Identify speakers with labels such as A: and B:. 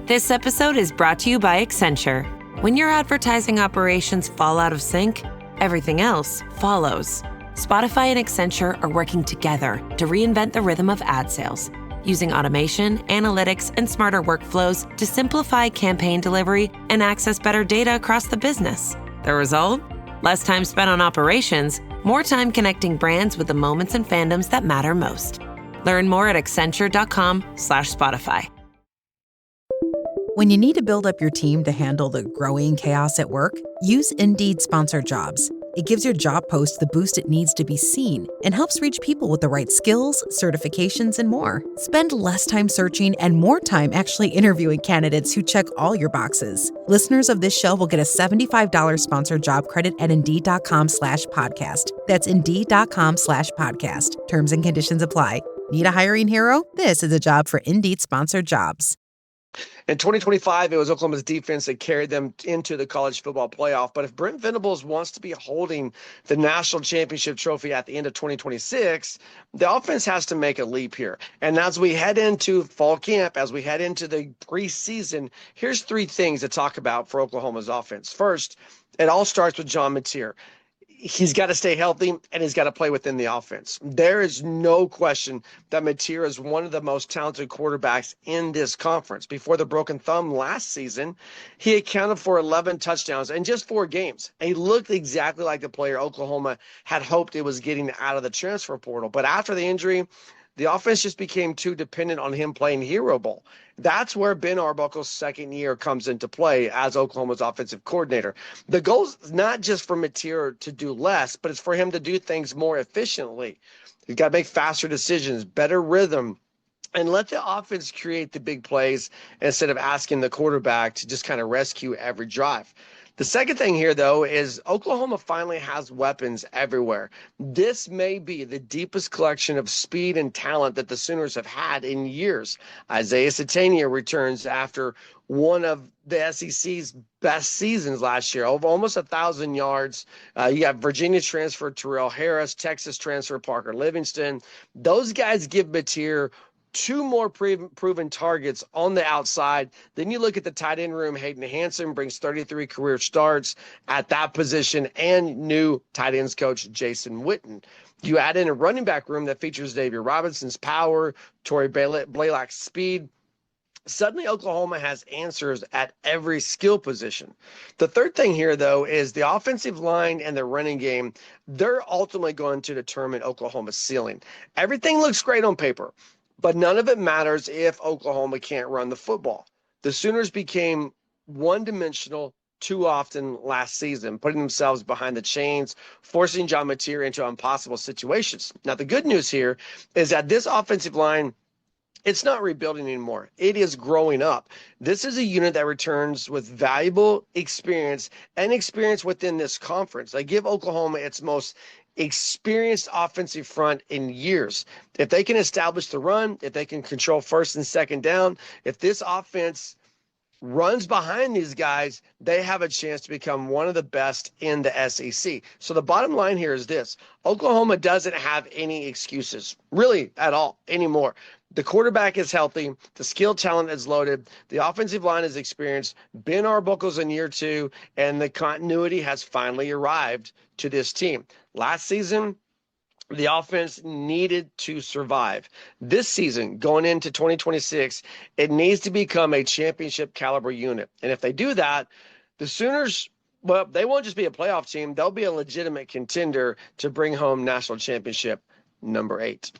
A: This episode is brought to you by Accenture. When your advertising operations fall out of sync, everything else follows. Spotify and Accenture are working together to reinvent the rhythm of ad sales, using automation, analytics, and smarter workflows to simplify campaign delivery and access better data across the business. The result? Less time spent on operations, more time connecting brands with the moments and fandoms that matter most. Learn more at accenture.com/Spotify.
B: When you need to build up your team to handle the growing chaos at work, use Indeed Sponsored Jobs. It gives your job post the boost it needs to be seen and helps reach people with the right skills, certifications, and more. Spend less time searching and more time actually interviewing candidates who check all your boxes. Listeners of this show will get a $75 sponsored job credit at Indeed.com/podcast. That's Indeed.com/podcast. Terms and conditions apply. Need a hiring hero? This is a job for Indeed Sponsored Jobs.
C: In 2025, it was Oklahoma's defense that carried them into the college football playoff. But if Brent Venables wants to be holding the national championship trophy at the end of 2026, the offense has to make a leap here. And as we head into fall camp, as we head into the preseason, here's three things to talk about for Oklahoma's offense. First, it all starts with John Mateer. He's got to stay healthy, and he's got to play within the offense. There is no question that Mateer is one of the most talented quarterbacks in this conference. Before the broken thumb last season, he accounted for 11 touchdowns in just 4 games. And he looked exactly like the player Oklahoma had hoped it was getting out of the transfer portal. But after the injury, the offense just became too dependent on him playing hero ball. That's where Ben Arbuckle's second year comes into play as Oklahoma's offensive coordinator. The goal is not just for Mateer to do less, but it's for him to do things more efficiently. He's got to make faster decisions, better rhythm, and let the offense create the big plays instead of asking the quarterback to just kind of rescue every drive. The second thing here, though, is Oklahoma finally has weapons everywhere. This may be the deepest collection of speed and talent that the Sooners have had in years. Isaiah Satania returns after one of the SEC's best seasons last year, over almost 1,000 yards. You have Virginia transfer Terrell Harris, Texas transfer Parker Livingston. Those guys give Mateer 2 more proven targets on the outside. Then you look at the tight end room. Hayden Hansen brings 33 career starts at that position, and new tight ends coach Jason Witten. You add in a running back room that features Xavier Robinson's power, Torrey Blaylock's speed. Suddenly, Oklahoma has answers at every skill position. The third thing here, though, is the offensive line and the running game. They're ultimately going to determine Oklahoma's ceiling. Everything looks great on paper, but none of it matters if Oklahoma can't run the football. The Sooners became one-dimensional too often last season, putting themselves behind the chains, forcing John Mateer into impossible situations. Now, the good news here is that this offensive line, it's not rebuilding anymore. It is growing up. This is a unit that returns with valuable experience and experience within this conference. They give Oklahoma its most experienced offensive front in years. If they can establish the run, if they can control first and second down, if this offense runs behind these guys, they have a chance to become one of the best in the SEC. So the bottom line here is this: Oklahoma doesn't have any excuses, really, at all anymore. The quarterback is healthy. The skill talent is loaded. The offensive line is experienced. Ben Arbuckle's in year 2, and the continuity has finally arrived to this team. Last season, the offense needed to survive. This season, going into 2026, it needs to become a championship caliber unit. And if they do that, the Sooners, well, they won't just be a playoff team. They'll be a legitimate contender to bring home national championship number 8.